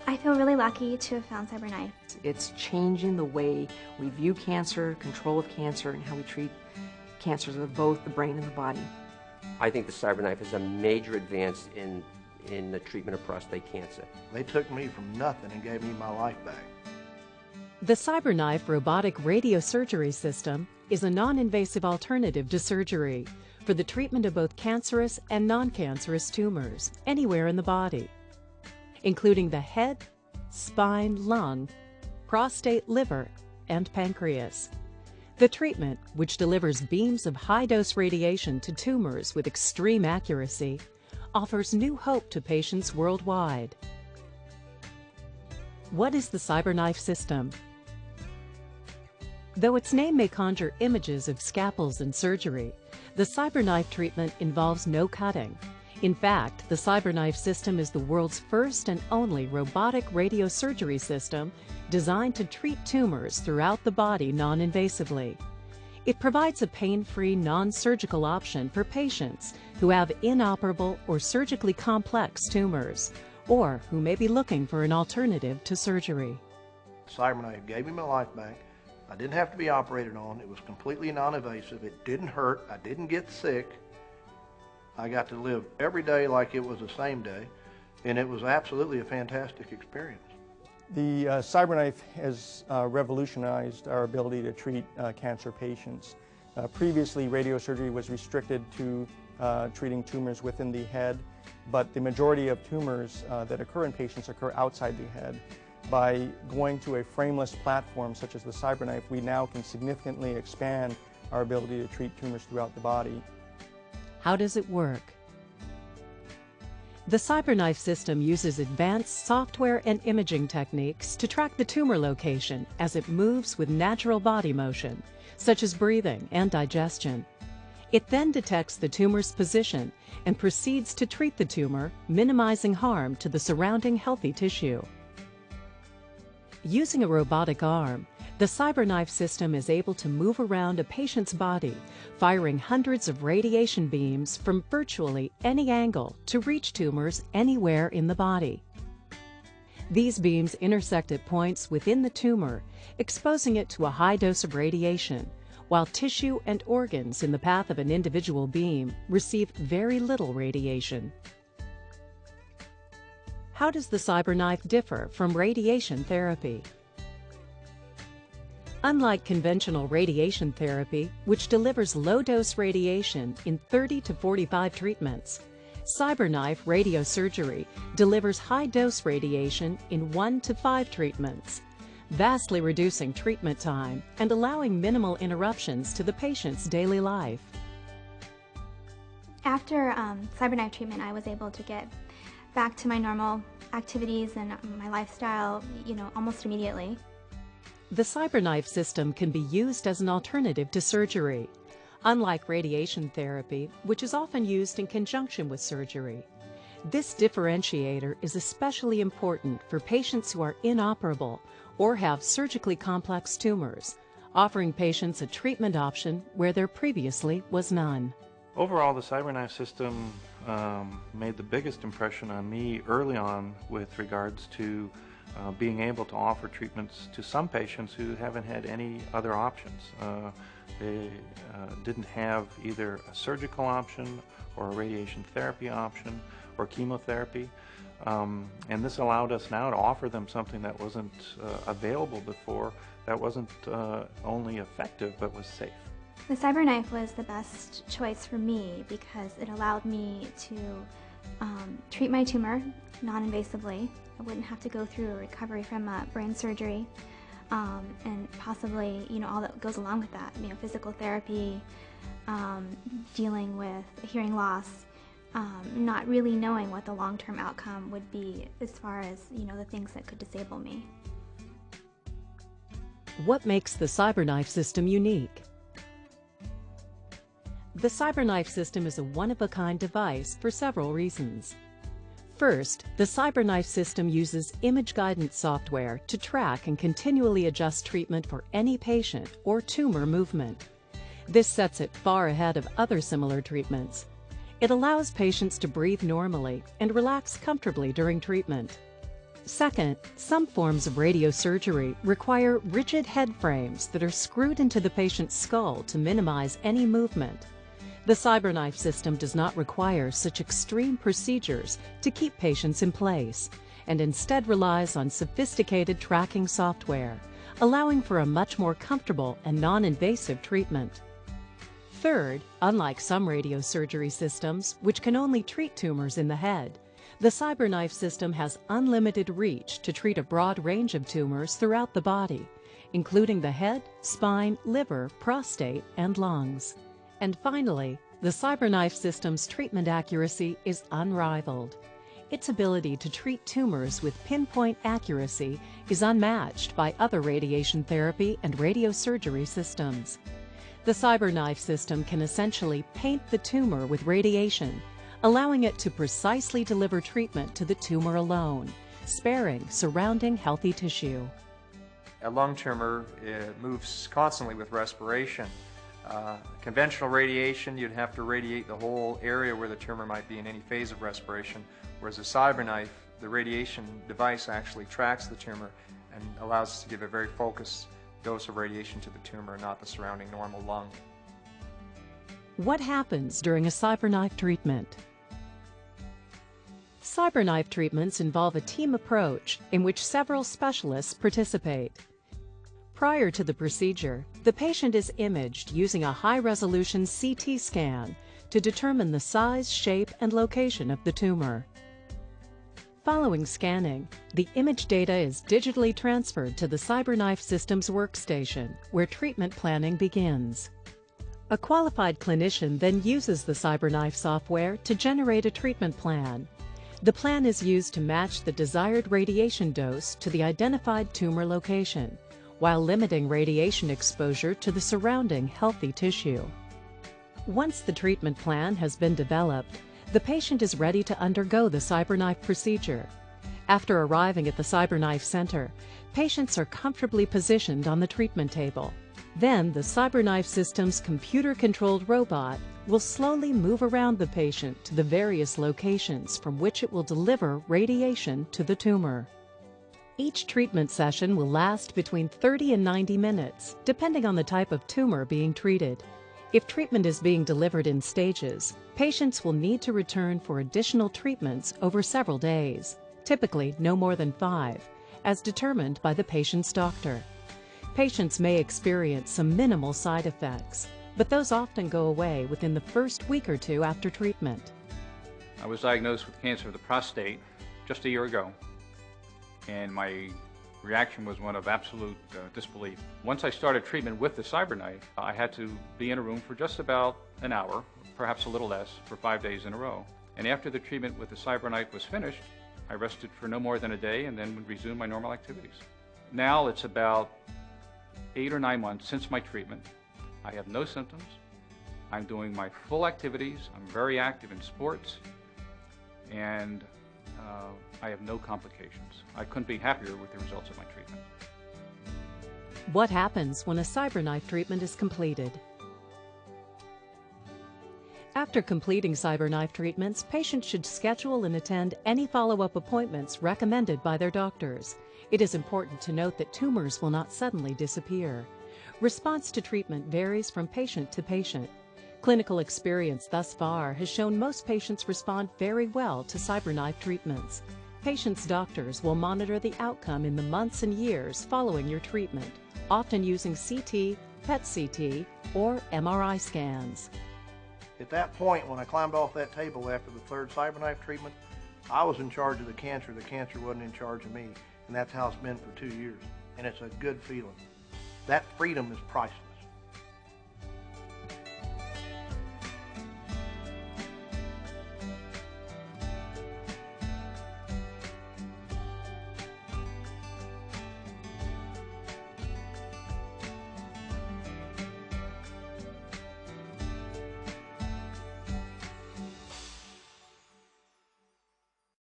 I feel really lucky to have found CyberKnife. It's changing the way we view cancer, control of cancer, and how we treat cancers of both the brain and the body. I think the CyberKnife is a major advance in the treatment of prostate cancer. They took me from nothing and gave me my life back. The CyberKnife robotic radiosurgery system is a non-invasive alternative to surgery for the treatment of both cancerous and non-cancerous tumors anywhere in the body, including the head, spine, lung, prostate, liver, and pancreas. The treatment, which delivers beams of high-dose radiation to tumors with extreme accuracy, offers new hope to patients worldwide. What is the CyberKnife system? Though its name may conjure images of scalpels and surgery, the CyberKnife treatment involves no cutting. In fact, the CyberKnife system is the world's first and only robotic radiosurgery system designed to treat tumors throughout the body non-invasively. It provides a pain-free, non-surgical option for patients who have inoperable or surgically complex tumors, or who may be looking for an alternative to surgery. CyberKnife gave me my life back. I didn't have to be operated on. It was completely non-invasive. It didn't hurt. I didn't get sick. I got to live every day like it was the same day, and it was absolutely a fantastic experience. The CyberKnife has revolutionized our ability to treat cancer patients. Previously, radiosurgery was restricted to treating tumors within the head, but the majority of tumors that occur in patients occur outside the head. By going to a frameless platform such as the CyberKnife, we now can significantly expand our ability to treat tumors throughout the body. How does it work? The CyberKnife system uses advanced software and imaging techniques to track the tumor location as it moves with natural body motion, such as breathing and digestion. It then detects the tumor's position and proceeds to treat the tumor, minimizing harm to the surrounding healthy tissue. Using a robotic arm, the CyberKnife system is able to move around a patient's body, firing hundreds of radiation beams from virtually any angle to reach tumors anywhere in the body. These beams intersect at points within the tumor, exposing it to a high dose of radiation, while tissue and organs in the path of an individual beam receive very little radiation. How does the CyberKnife differ from radiation therapy? Unlike conventional radiation therapy, which delivers low-dose radiation in 30 to 45 treatments, CyberKnife radiosurgery delivers high-dose radiation in 1 to 5 treatments, vastly reducing treatment time and allowing minimal interruptions to the patient's daily life. After CyberKnife treatment, I was able to get back to my normal activities and my lifestyle, almost immediately. The CyberKnife system can be used as an alternative to surgery, unlike radiation therapy, which is often used in conjunction with surgery. This differentiator is especially important for patients who are inoperable or have surgically complex tumors, offering patients a treatment option where there previously was none. Overall, the CyberKnife system made the biggest impression on me early on with regards to being able to offer treatments to some patients who haven't had any other options. They didn't have either a surgical option or a radiation therapy option or chemotherapy. And this allowed us now to offer them something that wasn't available before, that wasn't only effective but was safe. The CyberKnife was the best choice for me because it allowed me to treat my tumor non-invasively. I wouldn't have to go through a recovery from brain surgery and possibly, all that goes along with that. Physical therapy, dealing with hearing loss, not really knowing what the long-term outcome would be as far as, the things that could disable me. What makes the CyberKnife system unique? The CyberKnife system is a one-of-a-kind device for several reasons. First, the CyberKnife system uses image guidance software to track and continually adjust treatment for any patient or tumor movement. This sets it far ahead of other similar treatments. It allows patients to breathe normally and relax comfortably during treatment. Second, some forms of radiosurgery require rigid head frames that are screwed into the patient's skull to minimize any movement. The CyberKnife system does not require such extreme procedures to keep patients in place, and instead relies on sophisticated tracking software, allowing for a much more comfortable and non-invasive treatment. Third, unlike some radiosurgery systems, which can only treat tumors in the head, the CyberKnife system has unlimited reach to treat a broad range of tumors throughout the body, including the head, spine, liver, prostate, and lungs. And finally, the CyberKnife system's treatment accuracy is unrivaled. Its ability to treat tumors with pinpoint accuracy is unmatched by other radiation therapy and radiosurgery systems. The CyberKnife system can essentially paint the tumor with radiation, allowing it to precisely deliver treatment to the tumor alone, sparing surrounding healthy tissue. A lung tumor moves constantly with respiration. Conventional radiation, you'd have to radiate the whole area where the tumor might be in any phase of respiration, whereas a CyberKnife, the radiation device actually tracks the tumor and allows us to give a very focused dose of radiation to the tumor, not the surrounding normal lung. What happens during a CyberKnife treatment? CyberKnife treatments involve a team approach in which several specialists participate. Prior to the procedure, the patient is imaged using a high-resolution CT scan to determine the size, shape, and location of the tumor. Following scanning, the image data is digitally transferred to the CyberKnife system's workstation, where treatment planning begins. A qualified clinician then uses the CyberKnife software to generate a treatment plan. The plan is used to match the desired radiation dose to the identified tumor location, while limiting radiation exposure to the surrounding healthy tissue. Once the treatment plan has been developed, the patient is ready to undergo the CyberKnife procedure. After arriving at the CyberKnife Center, patients are comfortably positioned on the treatment table. Then the CyberKnife system's computer-controlled robot will slowly move around the patient to the various locations from which it will deliver radiation to the tumor. Each treatment session will last between 30 and 90 minutes, depending on the type of tumor being treated. If treatment is being delivered in stages, patients will need to return for additional treatments over several days, typically no more than 5, as determined by the patient's doctor. Patients may experience some minimal side effects, but those often go away within the first week or two after treatment. I was diagnosed with cancer of the prostate just a year ago, and my reaction was one of absolute disbelief. Once I started treatment with the CyberKnife, I had to be in a room for just about an hour, perhaps a little less, for 5 days in a row. And after the treatment with the CyberKnife was finished, I rested for no more than a day and then would resume my normal activities. Now it's about 8 or 9 months since my treatment. I have no symptoms. I'm doing my full activities. I'm very active in sports, and I have no complications. I couldn't be happier with the results of my treatment. What happens when a CyberKnife treatment is completed? After completing CyberKnife treatments, patients should schedule and attend any follow-up appointments recommended by their doctors. It is important to note that tumors will not suddenly disappear. Response to treatment varies from patient to patient. Clinical experience thus far has shown most patients respond very well to CyberKnife treatments. Patients' doctors will monitor the outcome in the months and years following your treatment, often using CT, PET-CT, or MRI scans. At that point, when I climbed off that table after the third CyberKnife treatment, I was in charge of the cancer wasn't in charge of me, and that's how it's been for 2 years, and it's a good feeling. That freedom is priceless.